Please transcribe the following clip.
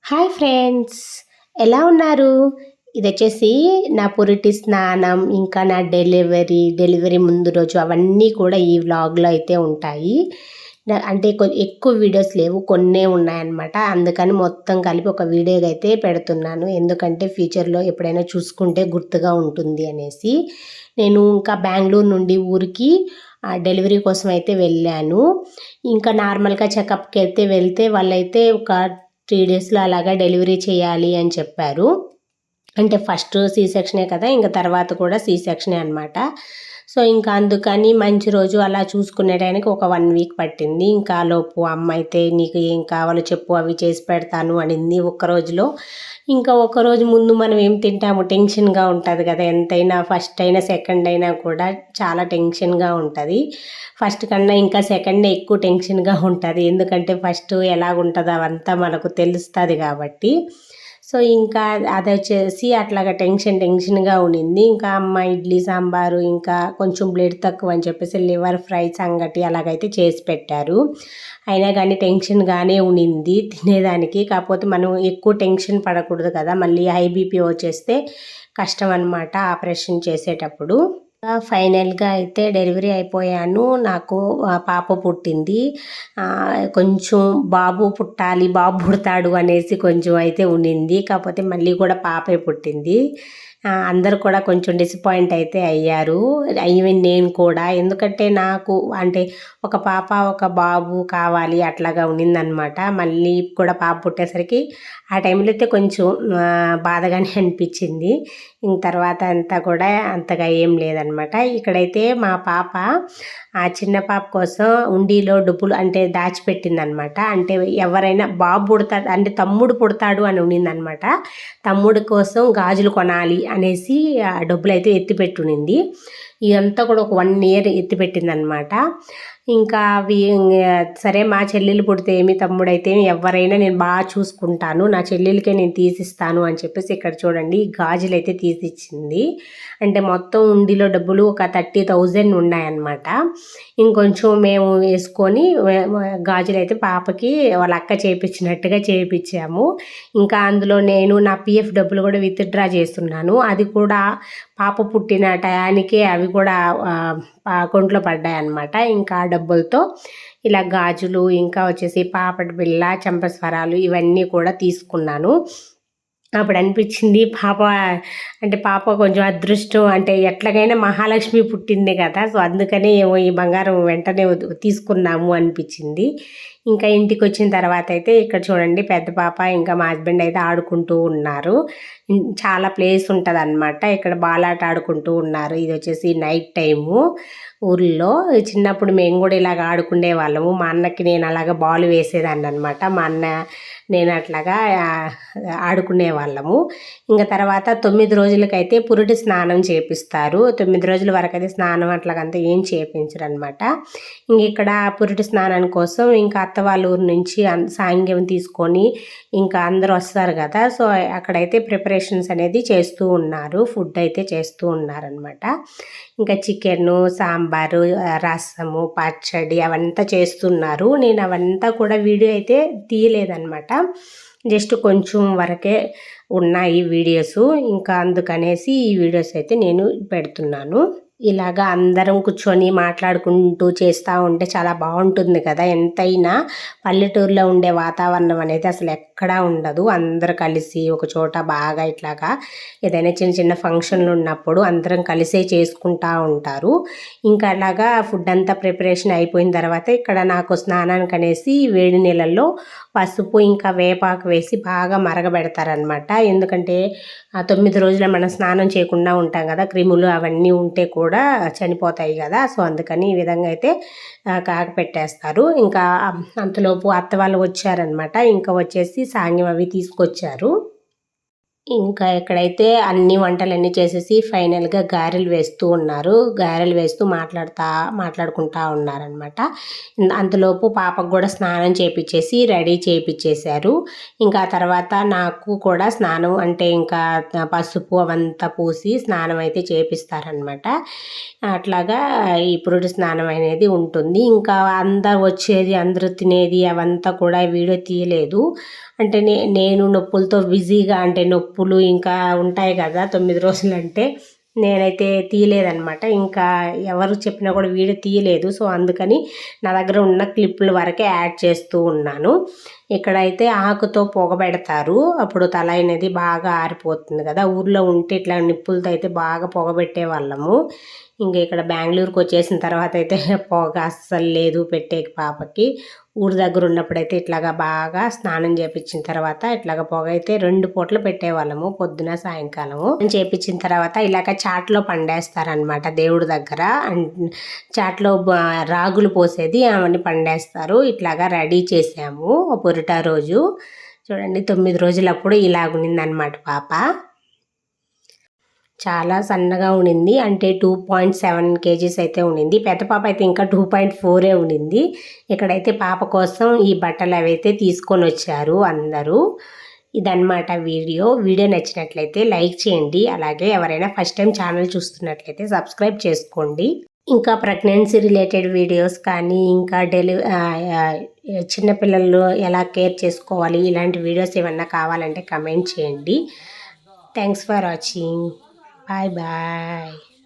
Hi friends, ఎలా ఉన్నారు? ఇదొచ్చేసి నా పురిటి స్నానం, ఇంకా నా డెలివరీ ముందు రోజు అవన్నీ కూడా ఈ వ్లాగ్‌లో అయితే ఉంటాయి. అంటే ఎక్కువ వీడియోస్ లేవు, కొన్నే ఉన్నాయన్నమాట. అందుకని మొత్తం కలిపి ఒక వీడియోగా అయితే పెడుతున్నాను. ఎందుకంటే ఫ్యూచర్‌లో ఎప్పుడైనా చూసుకుంటే గుర్తుగా ఉంటుంది అనేసి. నేను ఇంకా బెంగుళూరు నుండి ఊరికి డెలివరీ కోసం అయితే వెళ్ళాను. ఇంకా నార్మల్‌గా చెకప్‌కి అయితే వెళ్తే వాళ్ళైతే ఒక 3 డేస్‌లో అలాగా డెలివరీ చేయాలి అని చెప్పారు. అంటే ఫస్ట్ సి సెక్షనే కదా! ఇంక తర్వాత కూడా సి సెక్షనే అనమాట. సో, ఇంకా అందుకని మంచి రోజు అలా చూసుకునే టయానికి ఒక 1 వీక్ పట్టింది. ఇంకా ఆలోపు అమ్మ అయితే "నీకు ఏం కావాలో చెప్పు, అవి చేసి పెడతాను" అనింది ఒక్క రోజులో. ఇంకా ఒకరోజు ముందు మనం ఏం తింటాము టెన్షన్‌గా ఉంటది కదా! ఎంతైనా ఫస్ట్ అయినా, సెకండ్ అయినా కూడా చాలా టెన్షన్‌గా ఉంటది. ఫస్ట్ కన్నా ఇంకా సెకండే ఎక్కువ టెన్షన్‌గా ఉంటది. ఎందుకంటే ఫస్ట్ ఎలాగుంటదో అవంతా మనకు తెలుస్తది కాబట్టి. సో, ఇంకా అదొచ్చేసి అట్లాగా టెన్షన్‌గా ఉండింది. ఇంకా అమ్మ ఇడ్లీ సాంబారు, ఇంకా కొంచెం బ్లడ్ తక్కువ అని చెప్పేసి లివర్ ఫ్రై, సంగటి అలాగైతే చేసి పెట్టారు. అయినా కానీ టెన్షన్‌గానే ఉండింది తినేదానికి. కాకపోతే మనం ఎక్కువ టెన్షన్ పడకూడదు కదా! మళ్ళీ హై బీపీ వచ్చేస్తే కష్టం అనమాట ఆపరేషన్ చేసేటప్పుడు. ఫైనల్‌గా అయితే డెలివరీ అయిపోయాను. నాకు పాప పుట్టింది. కొంచెం బాబు పుడతాడు అనేసి కొంచెం అయితే ఉండింది. కాకపోతే మళ్ళీ కూడా పాపే పుట్టింది. అందరూ కూడా కొంచెం డిసప్పాయింట్ అయితే అయ్యారు. ఈవెన్ నేను కూడా. ఎందుకంటే నాకు అంటే ఒక పాప, ఒక బాబు కావాలి అట్లాగా ఉండిందనమాట. మళ్ళీ కూడా పాప పుట్టేసరికి ఆ టైంలో అయితే కొంచెం బాధగానే అనిపించింది. తర్వాత అంతా కూడా అంతగా ఏం లేదనమాట. ఇక్కడైతే మా పాప ఆ చిన్న పాప కోసం ఉండిలో డబ్బులు అంటే దాచిపెట్టిందనమాట. అంటే ఎవరైనా బాబు పుడతాడు అంటే తమ్ముడు పుడతాడు అని ఉండిందనమాట. తమ్ముడి కోసం గాజులు కొనాలి అనేసి ఆ డబ్బులైతే ఎత్తిపెట్టునింది. ఇదంతా కూడా ఒక 1 ఇయర్ ఎత్తిపెట్టిందనమాట. ఇంకా అవి సరే మా చెల్లెలు పుడితే ఏమి, తమ్ముడైతే ఏమి, ఎవరైనా నేను బాగా చూసుకుంటాను, నా చెల్లెలకే నేను తీసిస్తాను అని చెప్పేసి ఇక్కడ చూడండి గాజులు అయితే తీసిచ్చింది. అంటే మొత్తం ఉండిలో డబ్బులు ఒక 30,000 ఉన్నాయన్నమాట. ఇంకొంచెం మేము వేసుకొని గాజులు అయితే పాపకి వాళ్ళ అక్క చేయించినట్టుగా చేయించాము. ఇంకా అందులో నేను నా పిఎఫ్ డబ్బులు కూడా విత్డ్రా చేస్తున్నాను. అది కూడా పాప పుట్టిన టయానికే అవి కూడా అకౌంట్లో పడ్డాయన్నమాట. ఇంకా ఆ డబ్బులతో ఇలా గాజులు, ఇంకా వచ్చేసి పాపడి బిళ్ళ, చెంపస్వరాలు ఇవన్నీ కూడా తీసుకున్నాను. అప్పుడు అనిపించింది పాప కొంచెం అదృష్టం, అంటే ఎట్లాగైనా మహాలక్ష్మి పుట్టింది కదా! సో, అందుకనే ఏమో ఈ బంగారం వెంటనే తీసుకున్నాము అనిపించింది. ఇంకా ఇంటికి వచ్చిన తర్వాత అయితే ఇక్కడ చూడండి పెద్ద పాప ఇంకా మా హస్బెండ్ అయితే ఆడుకుంటూ ఉన్నారు. చాలా ప్లేస్ ఉంటుంది అనమాట. ఇక్కడ బాలాట ఆడుకుంటూ ఉన్నారు. ఇది వచ్చేసి నైట్ టైము ఊర్లో. చిన్నప్పుడు మేము కూడా ఇలాగ ఆడుకునే వాళ్ళము. మా అన్నకి నేను అలాగ బాల్ వేసేదాన్ని అనమాట. మా అన్న నేను అట్లాగా ఆడుకునే వాళ్ళము. ఇంకా తర్వాత 9 రోజులకైతే పురిటి స్నానం చేపిస్తారు. 9 రోజుల వరకు అయితే స్నానం అట్లాగంతా ఏం చేయించరు అనమాట. ఇంక ఇక్కడ పురిటి స్నానం కోసం ఇంకా అత్త వాళ్ళ ఊరు నుంచి సాంగ్యం తీసుకొని ఇంకా అందరూ వస్తారు కదా! సో, అక్కడైతే ప్రిపరేషన్స్ అనేది చేస్తూ ఉన్నారు. ఫుడ్ అయితే చేస్తూ ఉన్నారనమాట. ఇంకా చికెను, సాంబారు, రసము, పచ్చడి అవంతా చేస్తున్నారు. నేను అవంతా కూడా వీడియో అయితే తీయలేదన్నమాట. జస్ట్ కొంచెం వరకే ఉన్నాయి వీడియోసు. ఇంకా అందుకనేసి ఈ వీడియోస్ అయితే నేను పెడుతున్నాను. ఇలాగా అందరం కూర్చొని మాట్లాడుకుంటూ చేస్తూ ఉంటే చాలా బాగుంటుంది కదా! ఎంతైనా పల్లెటూరులో ఉండే వాతావరణం అనేది అసలు ఎక్కడా ఉండదు. అందరూ కలిసి ఒక చోట బాగా ఇట్లాగా ఏదైనా చిన్న చిన్న ఫంక్షన్లు ఉన్నప్పుడు అందరం కలిసే చేసుకుంటూ ఉంటారు. ఇంకా అలాగా ఫుడ్ అంతా ప్రిపరేషన్ అయిపోయిన తర్వాత ఇక్కడ నాకు స్నానానికి అనేసి వేడి నీళ్ళల్లో పసుపు ఇంకా వేపాకు వేసి బాగా మరగబెడతారనమాట. ఎందుకంటే 9 రోజులు మనం స్నానం చేయకుండా ఉంటాం కదా, క్రిములు అవన్నీ ఉంటే కూడా చనిపోతాయి కదా. సో, అందుకని ఈ విధంగా అయితే కాగపెట్టేస్తారు. ఇంకా అంతలోపు అత్త వాళ్ళు వచ్చారనమాట. ఇంకా వచ్చేసి సాంగ్యం అవి తీసుకొచ్చారు. ఇంకా ఇక్కడైతే అన్ని వంటలన్నీ చేసేసి ఫైనల్‌గా గారెలు వేస్తూ ఉన్నారు. గారెలు వేస్తూ మాట్లాడుకుంటా ఉన్నారనమాట. అంతలోపు పాపకు కూడా స్నానం చేపిచ్చేసి రెడీ చేపిచ్చేశారు. ఇంకా ఆ తర్వాత నాకు కూడా స్నానం అంటే ఇంకా పసుపు అవంతా పూసి స్నానం అయితే చేపిస్తారనమాట. అట్లాగా ఈ పురుడు స్నానం అనేది ఉంటుంది. ఇంకా అందరూ వచ్చేది, అందరూ తినేది అవంతా కూడా వీడియో తీయలేదు. అంటే నేను నొప్పులతో బిజీగా, అంటే నొప్పులు ఇంకా ఉంటాయి కదా 9 రోజులంటే, నేనైతే తీయలేదనమాట. ఇంకా ఎవరు చెప్పినా కూడా వీడియో తీయలేదు. సో అందుకని నా దగ్గర ఉన్న క్లిప్పుల వరకే యాడ్ చేస్తూ ఉన్నాను. ఇక్కడైతే ఆకుతో పొగబెడతారు, అప్పుడు తల అనేది బాగా ఆరిపోతుంది కదా. ఊర్లో ఉంటే ఇట్లా నిప్పులతో అయితే బాగా పొగబెట్టే వాళ్ళము. ఇంకా ఇక్కడ బెంగళూరుకి వచ్చేసిన తర్వాత అయితే పొగ అస్సలు లేదు పెట్టేకి పాపకి. ఊరి దగ్గర ఉన్నప్పుడైతే ఇట్లాగా బాగా స్నానం చేపించిన తర్వాత ఇట్లాగా పొగ అయితే 2 పూటలు పెట్టేవాళ్ళము, పొద్దున సాయంకాలము. చేపించిన తర్వాత ఇలాగ చాట్లో పండేస్తారనమాట దేవుడి దగ్గర. చాట్లో రాగులు పోసేది అవన్నీ పండేస్తారు. ఇట్లాగా రెడీ చేసాము పొరిటా రోజు. చూడండి 9 రోజులప్పుడు ఇలాగునిందనమాట పాప. చాలా సన్నగా ఉండింది, అంటే 2.7 kgs అయితే ఉండింది. పెద్ద పాప అయితే ఇంకా 2.4 ఉండింది. ఇక్కడైతే పాప కోసం ఈ బట్టలు అవైతే తీసుకొని వచ్చారు అందరూ. ఇదన్నమాట వీడియో నచ్చినట్లయితే లైక్ చేయండి. అలాగే ఎవరైనా ఫస్ట్ టైం ఛానల్ చూస్తున్నట్లయితే సబ్స్క్రైబ్ చేసుకోండి. ఇంకా ప్రెగ్నెన్సీ రిలేటెడ్ వీడియోస్ కానీ, ఇంకా చిన్నపిల్లలు ఎలా కేర్ చేసుకోవాలి, ఇలాంటి వీడియోస్ ఏమన్నా కావాలంటే కమెంట్ చేయండి. Thanks for watching. Bye bye.